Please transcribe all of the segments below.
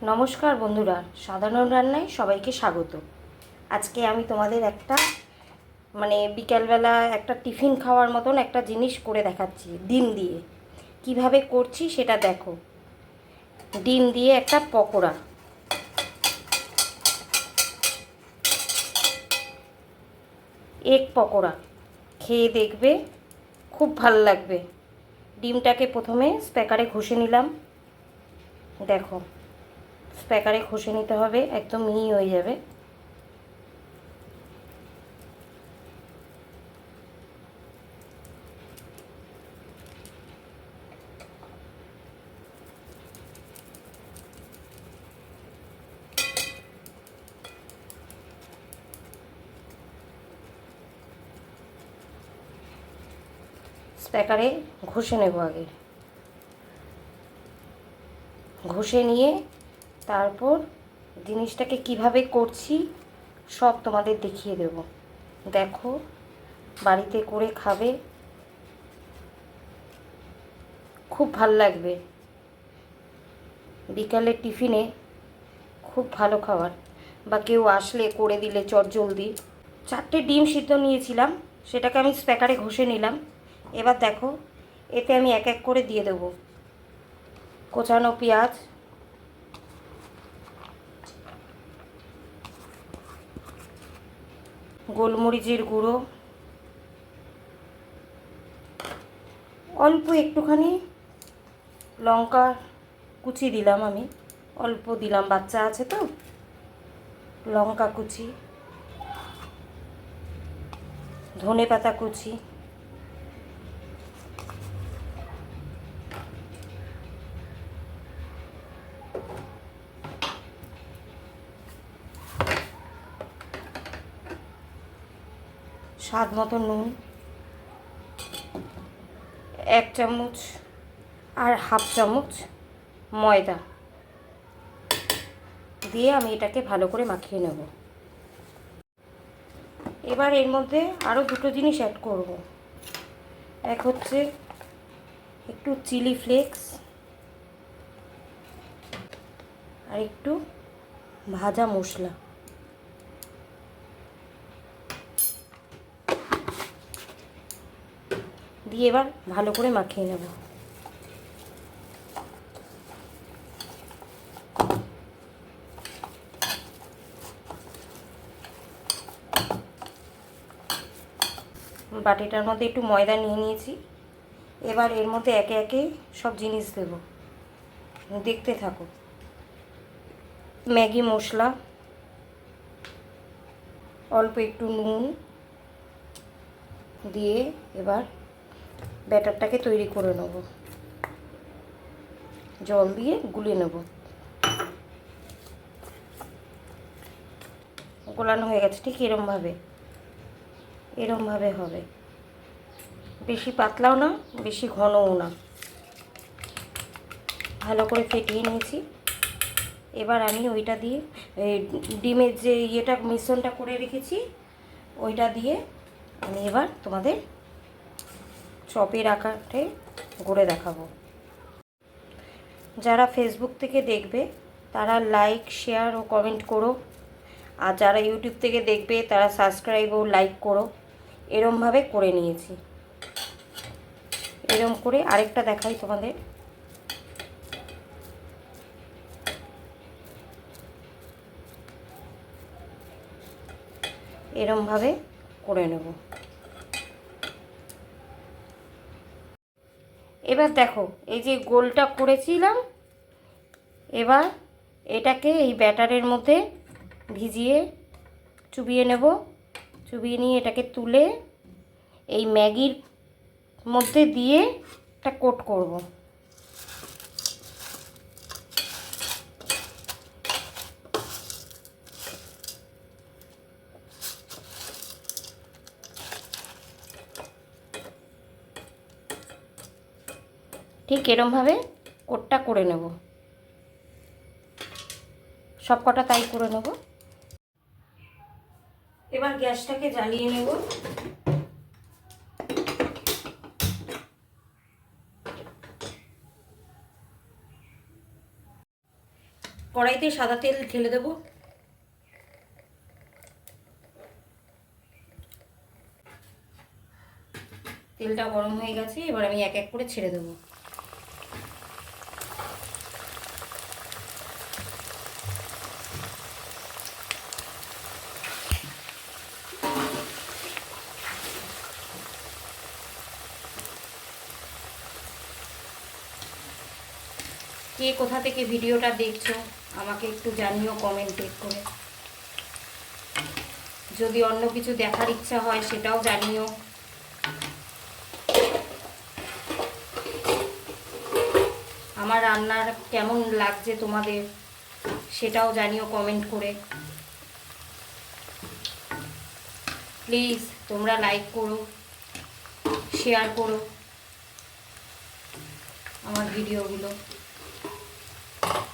নমস্কার বন্ধুরা, সাধারণ রান্নায় সবাইকে স্বাগত। আজকে আমি তোমাদের একটা বিকালবেলা একটা টিফিন খাওয়ার মতন একটা জিনিস করে দেখাচ্ছি। ডিম দিয়ে কিভাবে করছি সেটা দেখো। ডিম দিয়ে একটা পকোড়া, এগ পকোড়া খেয়ে দেখবে, খুব ভালো লাগবে। ডিমটাকে প্রথমে স্প্যাকারে ঘষে নিলাম। দেখো, স্প্যাকারে ঘষে নিতে হবে, একদম মিহি হয়ে যাবে। স্প্যাকারে ঘষে নেব আগে। ঘষে নিয়ে তারপর জিনিসটাকে কিভাবে করছি সব তোমাদের দেখিয়ে দেব। দেখো, বাড়িতে করে খাবে, খুব ভাল লাগবে। বিকালের টিফিনে খুব ভালো খাবার, বা কেউ আসলে করে দিলে চটজলদি। 4টে ডিম সিদ্ধ নিয়েছিলাম, সেটাকে আমি স্প্যাকারে ঘষে নিলাম। এবার দেখো, এতে আমি এক এক করে দিয়ে দেবো কোচানো পেঁয়াজ, গোলমরিচের গুঁড়ো, অল্প একটুখানি লঙ্কা কুচি দিলাম, আমি অল্প দিলাম, বাচ্চা আছে তো। লঙ্কা কুচি, ধনেপাতা কুচি, স্বাদ মতো নুন, 1 চামচ আর হাফ চামচ ময়দা দিয়ে আমি এটাকে ভালো করে মাখিয়ে নেব। এবার এর মধ্যে আরও দুটো জিনিস অ্যাড করব। এক হচ্ছে একটু চিলি ফ্লেক্স, আর একটু ভাজা মশলা দিয়ে এবার ভালো করে মাখিয়ে নেব। বাটিটার মধ্যে একটু ময়দা নিয়ে নিয়েছি। এবার এর মধ্যে একে একে সব জিনিস দেব, দেখতে থাকো। ম্যাগি মশলা, অল্প একটু নুন দিয়ে এবার ব্যাটারটাকে তৈরি করে নেব। জল দিয়ে গুলে নেব। গোলানো হয়ে গেছে, ঠিক এরমভাবে হবে। বেশি পাতলাও না, বেশি ঘনও না। ভালো করে ফেটিয়ে নিয়েছি। এবার আমি ওইটা দিয়ে ডিমের যে মিশ্রণটা করে রেখেছি ওইটা দিয়ে আমি এবার তোমাদের চপের আকারে গড়ে দেখাবো। যারা ফেসবুক থেকে দেখবে তারা লাইক, শেয়ার ও কমেন্ট করো, আর যারা ইউটিউব থেকে দেখবে তারা সাবস্ক্রাইব ও লাইক করো। এরমভাবে করে নিয়েছি। এরম করে আরেকটা দেখাই তোমাদের। এরমভাবে করে নেব। এবার দেখো, এই যে গোলটা করেছিলাম, এবার এটাকে এই ব্যাটারের মধ্যে ভিজিয়ে চুবিয়ে নেব। চুবিয়ে নিয়ে এটাকে তুলে এই ম্যাগির মধ্যে দিয়ে একটা কোট করব। ঠিক এরমভাবে কোটটা করে নেব, সব কটা তাই করে নেব। এবার গ্যাসটাকে জ্বালিয়ে নেব। কড়াইতে সাদা তেল ঢেলে দেবো। তেলটা গরম হয়ে গেছে, এবার আমি এক এক করে ছেড়ে দেবো। কে কোথা থেকে ভিডিওটা দেখছো আমাকে একটু জানিও কমেন্টে করে। যদি অন্য কিছু দেখার ইচ্ছা হয় সেটাও জানিও। আমার রান্নার কেমন লাগছে তোমাদের সেটাও জানিও কমেন্ট করে। প্লিজ তোমরা লাইক করো, শেয়ার করো আমার ভিডিওগুলো।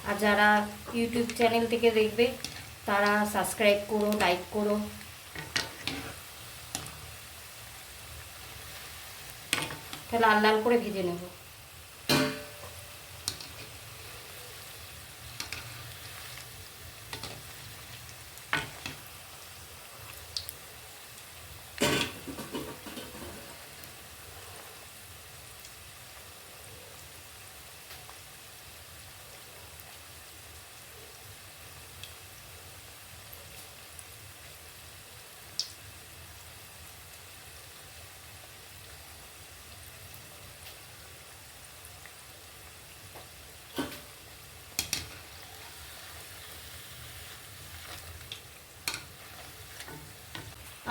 আর যারা ইউটিউব চ্যানেল থেকে দেখবে তারা সাবস্ক্রাইব করো, লাইক করো। তাহলে লাল লাল করে ভেজে নেব।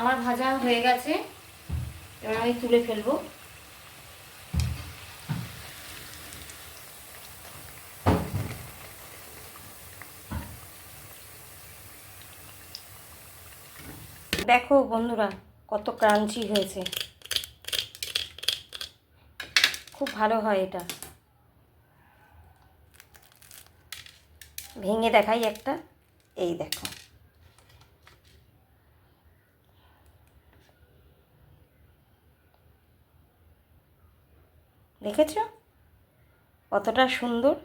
আমার ভাজা হয়ে গেছে, এবার আমি তুলে ফেলবো। দেখো বন্ধুরা কত ক্রাঞ্চি হয়েছে, খুব ভালো হয় এটা। ভেঙে দেখাই একটা, এই দেখো। দেখেছো কতটা সুন্দর।